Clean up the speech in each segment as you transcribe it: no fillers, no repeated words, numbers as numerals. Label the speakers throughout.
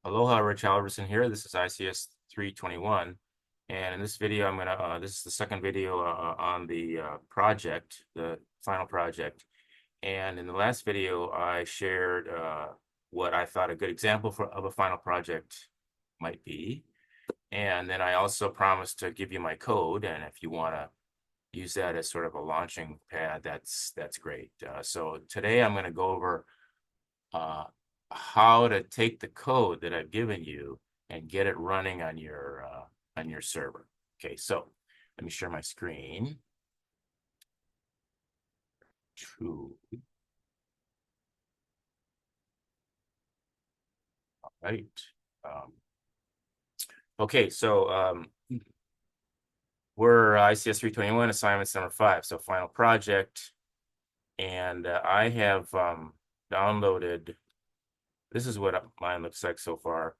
Speaker 1: Aloha, Rich Alverson here. This is ICS321. And in this video, this is the second video on the project, the final project. And in the last video, I shared what I thought a good example of a final project might be. And then I also promised to give you my code. And if you want to use that as sort of a launching pad, that's great. So today I'm going to go over uh, how to take the code that I've given you and get it running on your server. Okay, so let me share my screen. All right. Um, okay, so we're ICS321 assignments number 5, so final project. And I have downloaded, this is what mine looks like so far.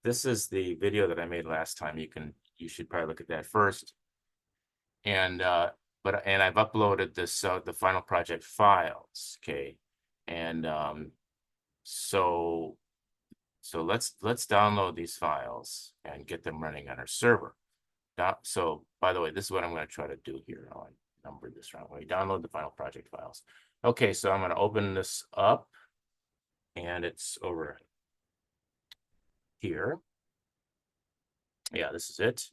Speaker 1: This is the video that I made last time. You should probably look at that first. And I've uploaded this the final project files, okay? And so let's download these files and get them running on our server. So by the way, this is what I'm going to try to do here. I'll number this wrong way. Download the final project files. Okay, so I'm going to open this up, and it's over here. Yeah, this is it.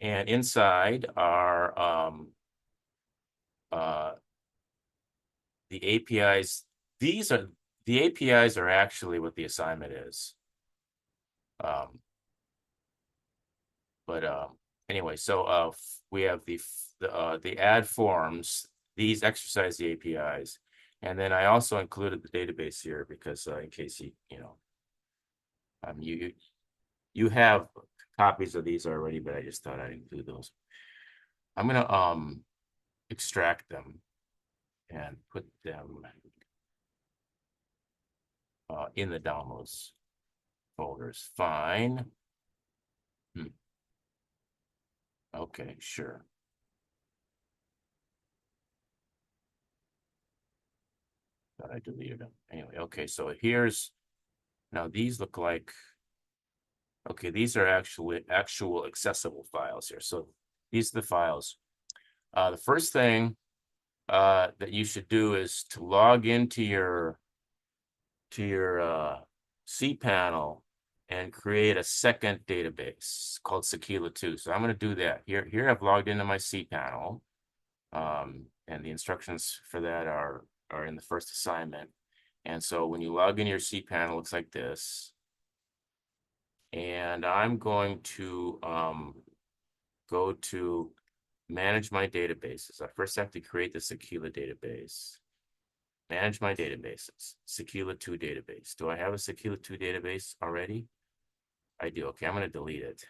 Speaker 1: And inside are the APIs. The APIs are actually what the assignment is. Anyway, so we have the add forms. These exercise the APIs, and then I also included the database here because in case you have copies of these already, but I just thought I'd include those. I'm gonna extract them and put them in the downloads folders. Fine. Okay, sure. Thought I deleted them. Anyway, okay, so now these look like, okay, these are actual accessible files here. So these are the files. The first thing that you should do is to log into your cPanel and create a second database called Sakila 2. So I'm going to do that. Here I've logged into my cPanel, and the instructions for that are in the first assignment. And so when you log in your cPanel, it looks like this. And I'm going to go to manage my databases. I first have to create the Sakila database. Manage my databases. Sakila 2 database. Do I have a Sakila 2 database already? I do. Okay, I'm going to delete it.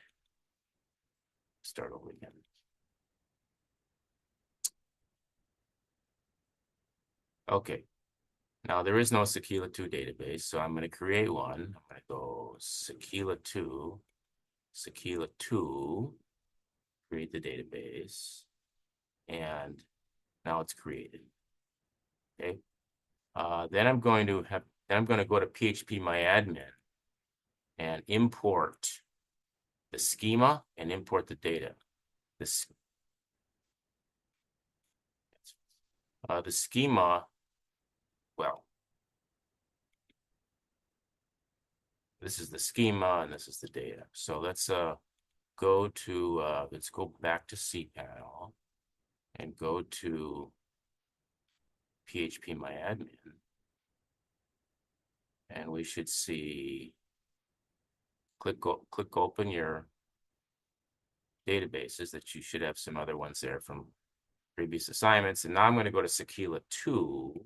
Speaker 1: Start over again. Okay. Now there is no Sakila 2 database, so I'm going to create one. I'm going to go Sakila 2, create the database, and now it's created. Okay. Then I'm going to go to PHP MyAdmin and import the schema and import the data. The schema, well, this is the schema and this is the data. So let's go back to cPanel and go to PHP MyAdmin. And we should see, click open your databases, that you should have some other ones there from previous assignments. And now I'm going to go to Sakila 2,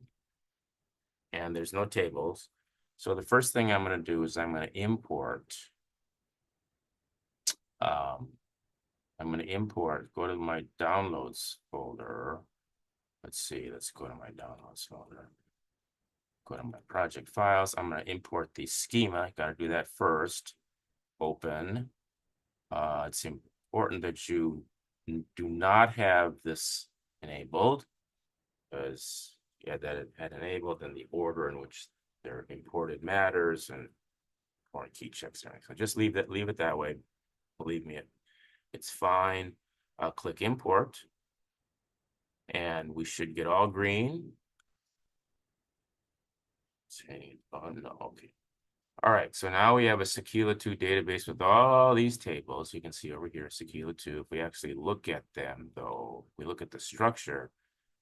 Speaker 1: and there's no tables. So the first thing I'm going to do is I'm going to import, go to my downloads folder. Let's see, let's go to my downloads folder. Go to my project files. I'm going to import the schema. I got to do that first. Open. It's important that you do not have this enabled, because you had that enabled, and the order in which they're imported matters. And foreign key checks and everything. So just leave it that way. Believe me, it's fine. I'll click import, and we should get all green. Oh no, okay. All right, so now we have a Sakila 2 database with all these tables. You can see over here, Sakila 2. If we actually look at them, though, we look at the structure,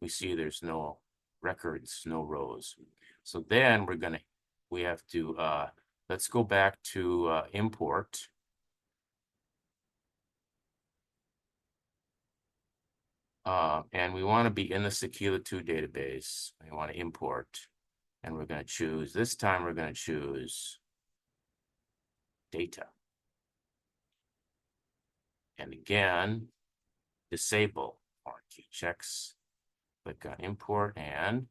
Speaker 1: we see there's no records, no rows. So then we have to, let's go back to import. And we want to be in the Sakila 2 database. We want to import, and we're going to choose, this time we're going to choose data. And again, disable foreign key checks. Click on import and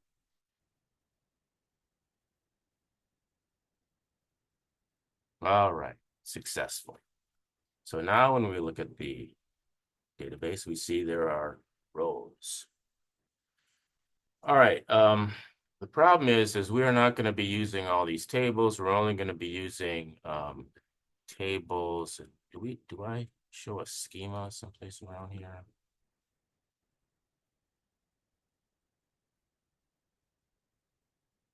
Speaker 1: all right, successful. So now when we look at the database, we see there are rows. All right. The problem is we are not going to be using all these tables. We're only going to be using tables. Do I show a schema someplace around here?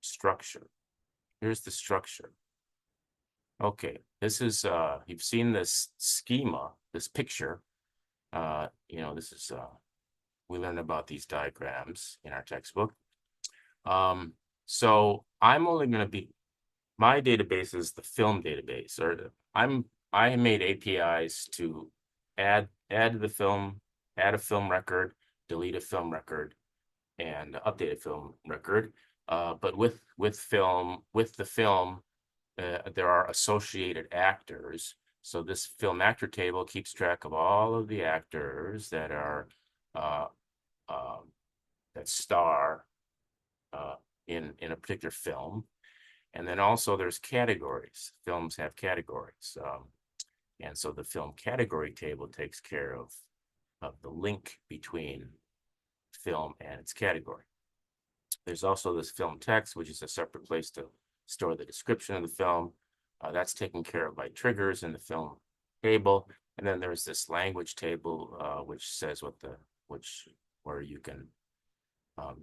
Speaker 1: Structure. Here's the structure. Okay, this is you've seen this schema, this picture. This is we learned about these diagrams in our textbook. So I'm only going to be, my database is the film database, or I made APIs to add the film, add a film record, delete a film record, and update a film record. But with the film, there are associated actors. So this film actor table keeps track of all of the actors that are uh, that star in a particular film. And then also there's categories. Films have categories. And so the film category table takes care of the link between film and its category. There's also this film text, which is a separate place to store the description of the film. That's taken care of by triggers in the film table. And then there's this language table, which says where you can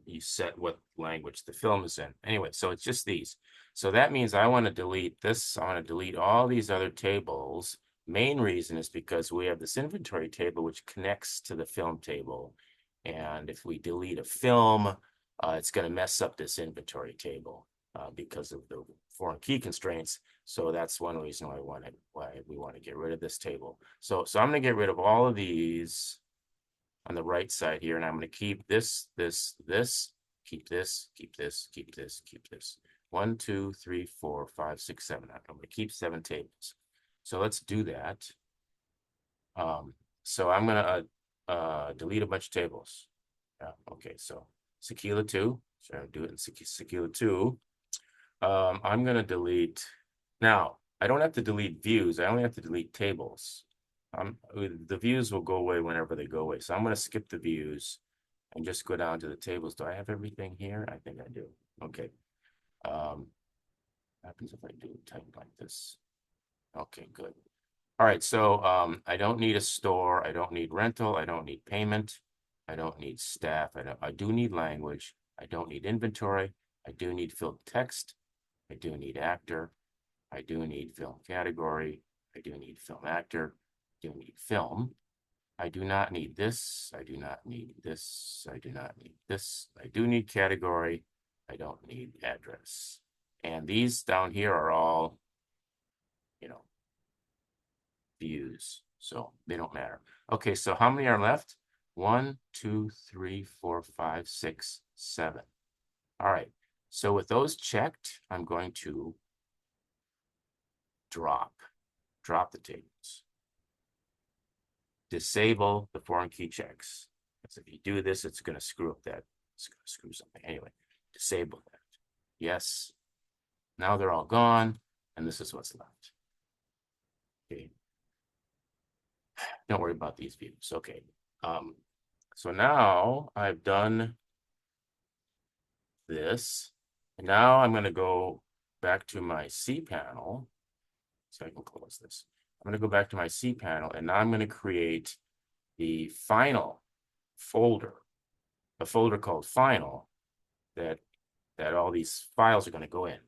Speaker 1: you set what language the film is in. Anyway, so it's just these. So that means I want to delete this. I want to delete all these other tables. Main reason is because we have this inventory table which connects to the film table. And if we delete a film, it's going to mess up this inventory table because of the foreign key constraints. So that's one reason why we want to get rid of this table. So I'm going to get rid of all of these on the right side here, and I'm going to keep this, keep this, keep this, keep this, keep this. 1, 2, 3, 4, 5, 6, 7. I'm going to keep 7 tables. So let's do that. So I'm going to delete a bunch of tables. Yeah, okay, so Sakila 2. So I'll do it in Sakila 2. I'm going to delete. Now, I don't have to delete views. I only have to delete tables. The views will go away whenever they go away. So I'm going to skip the views and just go down to the tables. Do I have everything here? I think I do. Okay. What happens if I do type like this? Okay, good. All right, so I don't need a store. I don't need rental. I don't need payment. I don't need staff. I do need language. I don't need inventory. I do need filled text. I do need actor. I do need film category. I do need film actor. I do need film. I do not need this. I do not need this. I do not need this. I do need category. I don't need address. And these down here are all, views. So they don't matter. Okay, so how many are left? 1, 2, 3, 4, 5, 6, 7. All right. So with those checked, I'm going to drop the tables. Disable the foreign key checks. Because if you do this, it's going to screw up that. It's going to screw something. Anyway, disable that. Yes. Now they're all gone, and this is what's left. Okay. Don't worry about these views. Okay. So now I've done this. And now I'm going to go back to my cPanel. So I can close this. I'm going to go back to my cPanel, and now I'm going to create the final folder, a folder called final that all these files are going to go in.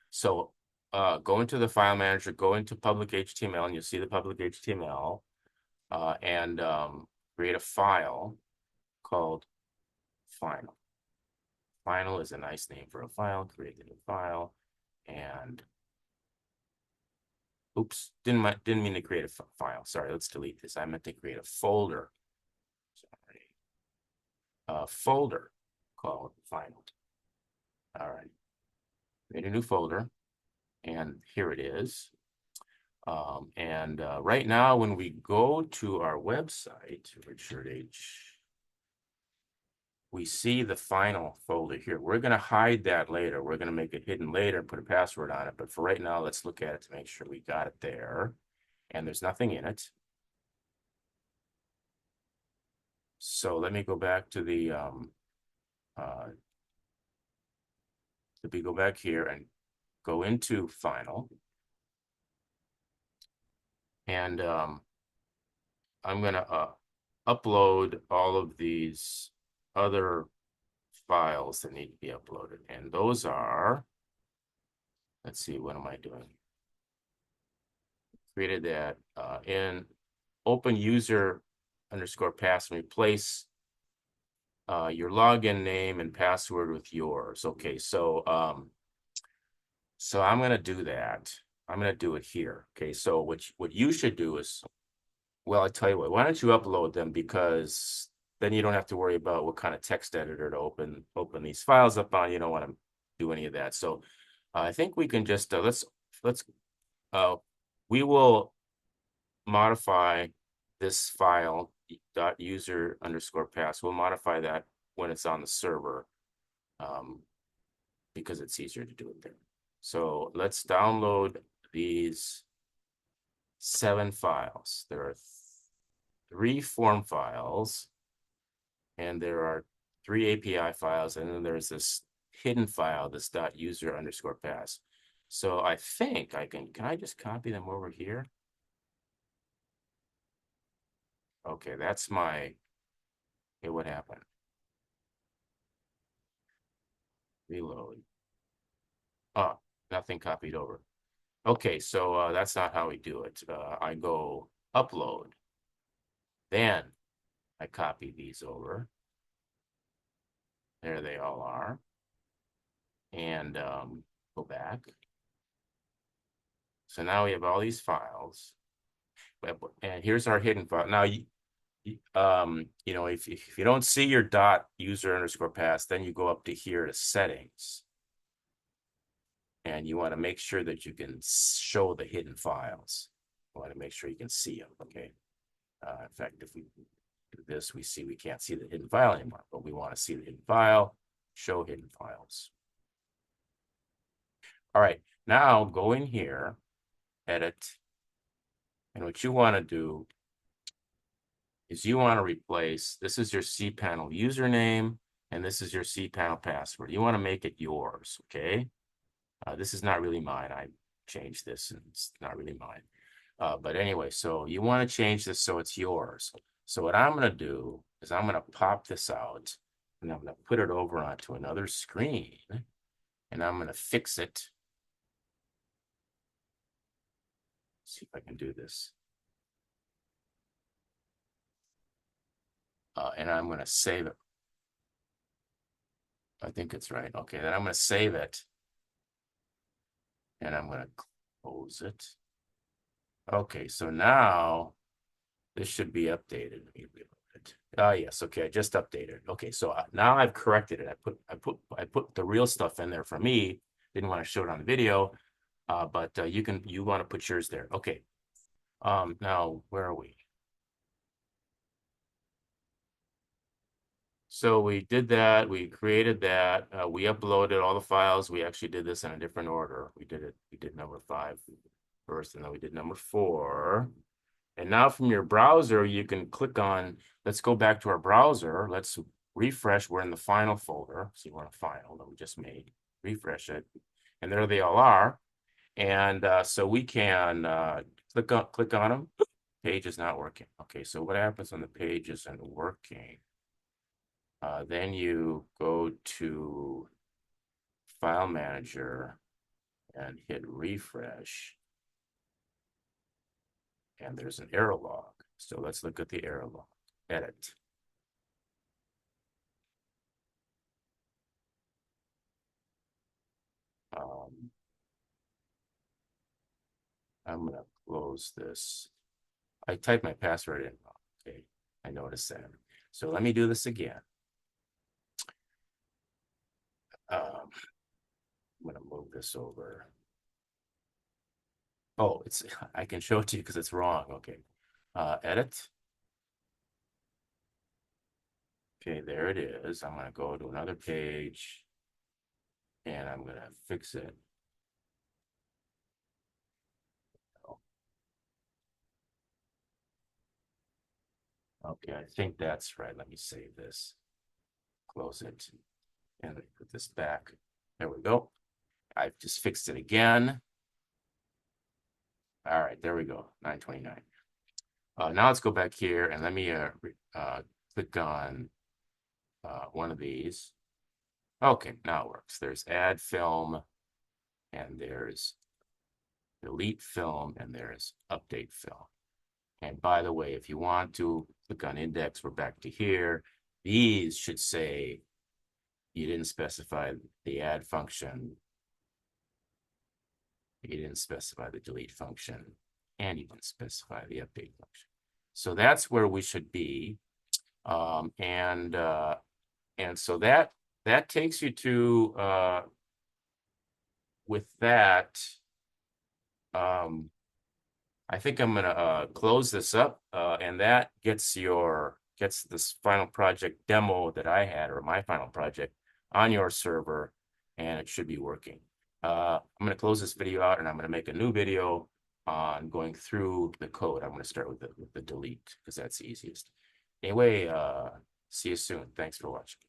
Speaker 1: So go into the file manager, go into public HTML, and you'll see the public HTML, and create a file called final. Final is a nice name for a file. Create a new file, and oops, didn't mean to create a file. Sorry, let's delete this. I meant to create a folder. Sorry, a folder called final. All right, create a new folder, and here it is. Right now, when we go to our website, Richard H, we see the final folder here. We're going to hide that later. We're going to make it hidden later and put a password on it. But for right now, let's look at it to make sure we got it there. And there's nothing in it. So let me go back to the, go back here and go into final. And I'm going to upload all of these other files that need to be uploaded. And those are, let's see, what am I doing? Created that in open user underscore pass and replace your login name and password with yours. Okay, so I'm going to do that. I'm going to do it here. Okay, so what you should do is, well, I tell you what, why don't you upload them, because then you don't have to worry about what kind of text editor to open these files up on. You don't want to do any of that. So I think we can just we will modify this file .user underscore pass. We'll modify that when it's on the server, because it's easier to do it there. So let's download these 7 files. There are 3 form files, and there are 3 API files, and then there's this hidden file, this .user underscore pass. So I think I can I just copy them over here? Okay, that's my, okay, what happened? Reload. Oh, nothing copied over. Okay, so that's not how we do it. I go upload. Then I copy these over. There they all are. And go back. So now we have all these files. And here's our hidden file. Now, you know, if you don't see your .user underscore pass, then you go up to here to settings. And you want to make sure that you can show the hidden files. You want to make sure you can see them, okay? In fact, if we do this, we see we can't see the hidden file anymore, but we want to see the hidden file, show hidden files. All right, now go in here, edit, and what you want to do is you want to replace, this is your cPanel username, and this is your cPanel password. You want to make it yours, okay? This is not really mine. I changed this, and it's not really mine. But anyway, so you want to change this so it's yours. So what I'm going to do is I'm going to pop this out, and I'm going to put it over onto another screen, and I'm going to fix it. See if I can do this. And I'm going to save it. I think it's right. Okay, then I'm going to save it. And I'm going to close it. Okay, so now this should be updated. Let me reload it. Ah, yes. Okay, I just updated. Okay, so now I've corrected it. I put the real stuff in there for me. Didn't want to show it on the video, but you want to put yours there. Okay. Now where are we? So we did that. We created that. We uploaded all the files. We actually did this in a different order. We did number 5 first, and then we did number 4. And now from your browser, you can click on, let's go back to our browser. Let's refresh. We're in the final folder. See, we're in a final that we just made. Refresh it. And there they all are. And so we can click on them. Page is not working. Okay, so what happens when the page isn't working? Then you go to File Manager and hit refresh. And there's an error log. So let's look at the error log. Edit. I'm going to close this. I typed my password in. Okay, I noticed that. So let me do this again. I'm going to move this over. Oh, I can show it to you because it's wrong. Okay. Edit. Okay, there it is. I'm going to go to another page and I'm going to fix it. Okay, I think that's right. Let me save this, close it, and put this back. There we go. I've just fixed it again. All right, there we go, 929. Now let's go back here and let me click on one of these. Okay, now it works. There's add film, and there's delete film, and there's update film. And by the way, if you want to click on index, we're back to here. These should say you didn't specify the add function, you didn't specify the delete function, and you didn't specify the update function. So that's where we should be. And so that takes you to with that. I think I'm gonna close this up, and that gets this final project demo that I had, or my final project, on your server, and it should be working. I'm gonna close this video out, and I'm gonna make a new video on going through the code. I'm gonna start with the delete because that's the easiest. Anyway, see you soon. Thanks for watching.